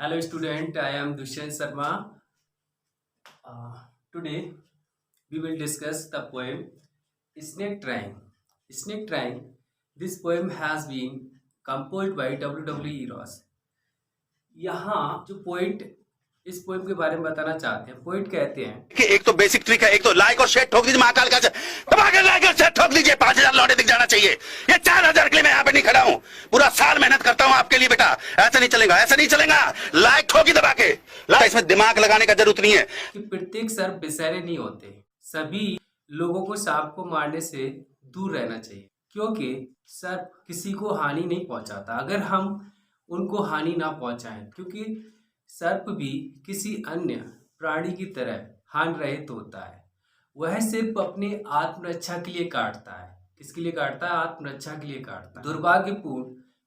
Hello student, I am Dushyant Sharma. Today we will discuss the poem Snake Trying. Snake Trying. This poem has been composed by W. Ross. यहाँ जो poet इस poem के बारे में बताना चाहते हैं, पोइट कहते हैं कि एक तो बेसिक ट्रिक है, एक तो लाइक और शेयर ठोक दीजिए, महाकाल का दबा के लाइक और शेयर ठोक दीजिए, 5,000 लौटे दिख जाना चाहिए। ये 4,000 के लिए मैं यहाँ पे नहीं खड़ा हूँ, पूरा साल मेहनत करता हूँ आपके लिए बेटा। ऐसा नहीं चलेगा, ऐसा नहीं चलेगा। लाइक ठोकी दबा के, इसमें दिमाग लगाने का जरूरत नहीं है कि प्रत्येक सर्प बेचारे नहीं होते। सभी लोगों को सांप को मारने से दूर रहना चाहिए, क्योंकि सर्प किसी को हानि नहीं पहुंचाता अगर हम उनको हानि ना पहुंचाएं, क्योंकि सर्प भी किसी अन्य प्राणी की तरह हानि रहित होता है। वह सिर्फ अपने आत्मरक्षा के लिए काटता है। किसके लिए काटता है? आत्मरक्षा के लिए काटता है। दुर्भाग्यपूर्ण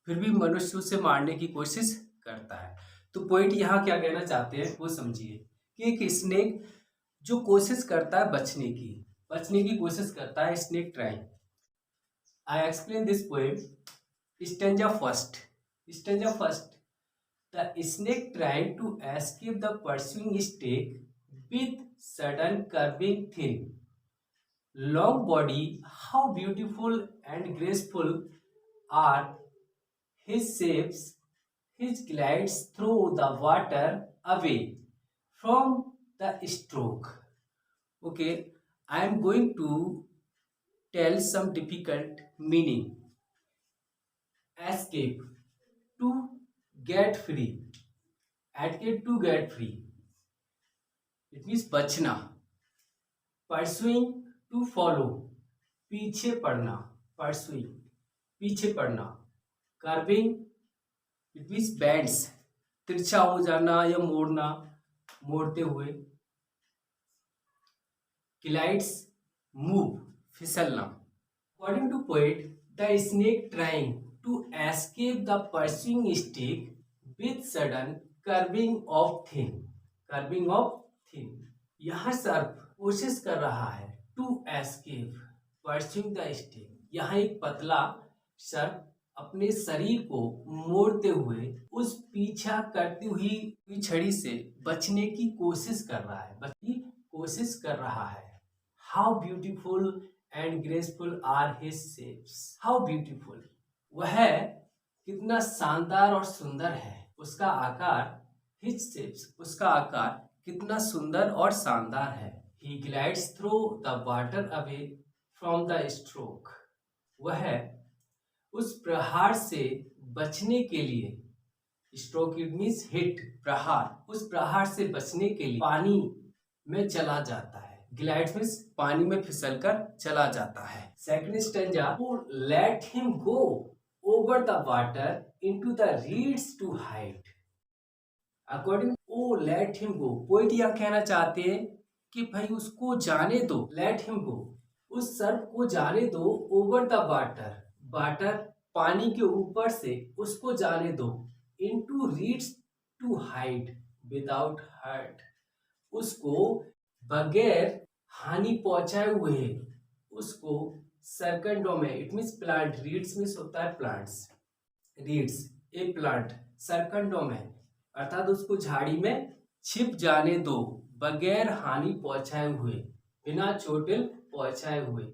फिर भी मनुष्य उसे मारने की कोशिश करता है। तो पॉइंट यहाँ क्या कहना चाहते हैं वो समझिए कि एक स्नेक जो कोशिश करता है बचने की कोशिश करता है, snake trying. I explain this poem. Stanza first. The snake trying to escape the pursuing snake with sudden curving thin, long body. How beautiful and graceful are his shapes! His glides through the water away from the stroke. Okay, I am going to tell some difficult meaning. Escape, to get free. Escape, to get free, it means बचना. Pursuing, to follow, पीछे पड़ना. Pursuing, पीछे पड़ना. Curving, it means bends, तिरछा हो जाना या मोड़ना, मोड़ते हुए. Glides, move, फिसलना. According to poet, the snake trying to escape the pursuing stick with sudden curving of thin. यहाँ सर्प कोशिश कर रहा है to escape pursuing the stick. यहाँ एक पतला सर्प अपने शरीर को मोड़ते हुए उस पीछा करती हुई छड़ी से बचने की कोशिश कर रहा है। How beautiful and graceful are his shapes. How beautiful, वह कितना शानदार और सुंदर है। उसका आकार, his shapes, उसका आकार कितना सुंदर और शानदार है। He glides through the water away from the stroke. वह उस प्रहार से बचने के लिए, स्ट्रोक इट मीन्स हिट, प्रहार, उस प्रहार से बचने के लिए पानी में चला जाता है। ग्लाइड्स मीन्स पानी में फिसलकर चला जाता है। Second stanza, let him go over the water into the reeds to hide. According oh let him go, poet यह कहना चाहते हैं कि भाई उसको जाने दो, लेट हिम गो, उस सर्प को जाने दो, ओवर द वाटर पानी के ऊपर से उसको जाने दो, into reeds to hide without hurt, उसको बगैर हानि पहुंचाए हुए, उसको सर्कंडो में, it means plant, reeds means होता है प्लांट्स, रीड्स ए प्लांट, सर्कंडो में अर्थात उसको झाड़ी में छिप जाने दो, बगैर हानि पहुंचाए हुए, बिना चोटिल पहुंचाए हुए।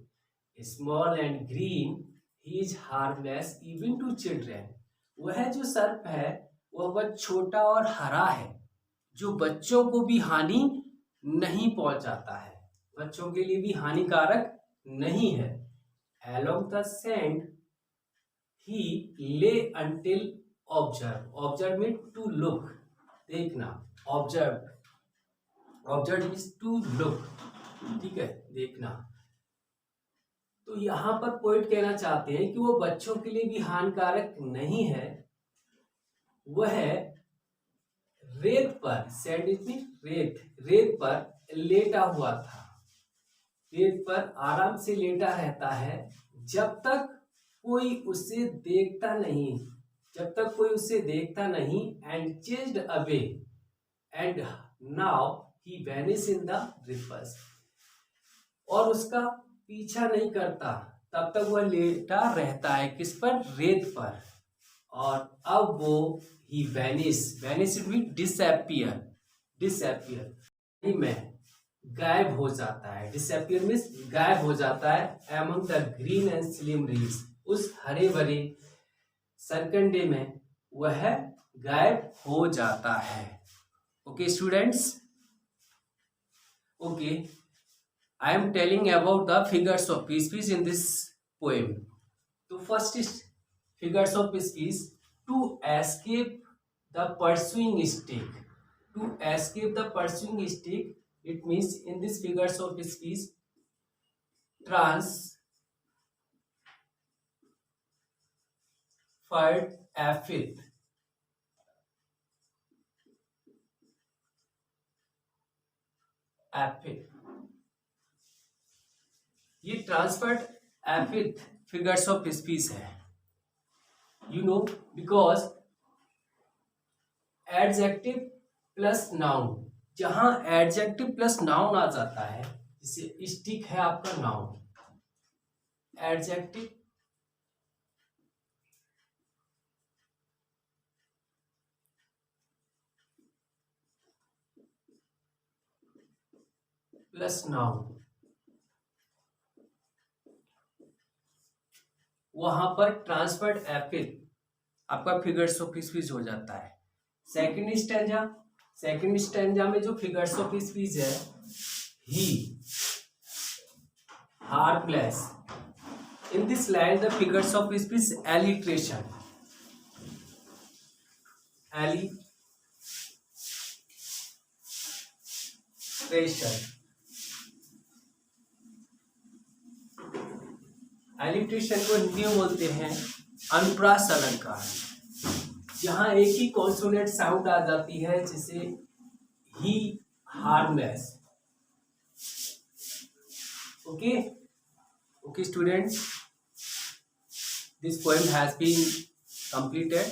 Small and green, he is harmless even to children. वह जो सर्प है वह छोटा और हरा है, जो बच्चों को भी हानि नहीं पहुंचाता है, बच्चों के लिए भी हानिकारक नहीं है। Along the sand he lay until observe means to look, देखना, observe means to look, ठीक है, देखना। तो यहाँ पर पोइट कहना चाहते हैं कि वो बच्चों के लिए भी हानिकारक नहीं है। वह रेत पर, सैंड इज रेत पर लेटा हुआ था, रेत पर आराम से लेटा रहता है जब तक कोई उसे देखता नहीं, and chased away and now he vanish in the reverse, और उसका पीछा नहीं करता, तब तक वह लेटा रहता है किस पर? रेत पर। और अब वो ही वैनिश इट मीन डिसअपियर में गायब हो जाता है। डिसअपियर मीन्स गायब हो जाता है among the green and slim reads, उस हरे भरे सरकंडे में वह गायब हो जाता है। Okay students, okay, I am telling about the figures of speech in this poem. तो first is figures of speech: to escape the pursuing stick. To escape the pursuing stick, it means in this figures of speech, transferred affect. ये transferred एफिथ figures of speech है, you know, because adjective plus noun, जहां adjective plus noun आ जाता है, जैसे stick है आपका noun, adjective plus noun, वहां पर ट्रांसफर्ड एफिथ आपका फिगर्स ऑफ स्पीच हो जाता है। सेकंड स्टैंजा में जो फिगर्स ऑफ स्पीच है, he, harmless, in this line the figures of speech alliteration, alliteration को हिंदी में बोलते हैं अनुप्रास अलंकार, जहां एक ही कॉन्सोनेंट साउंड आ जाती है, जैसे he, harmless. Okay students, this poem has been completed.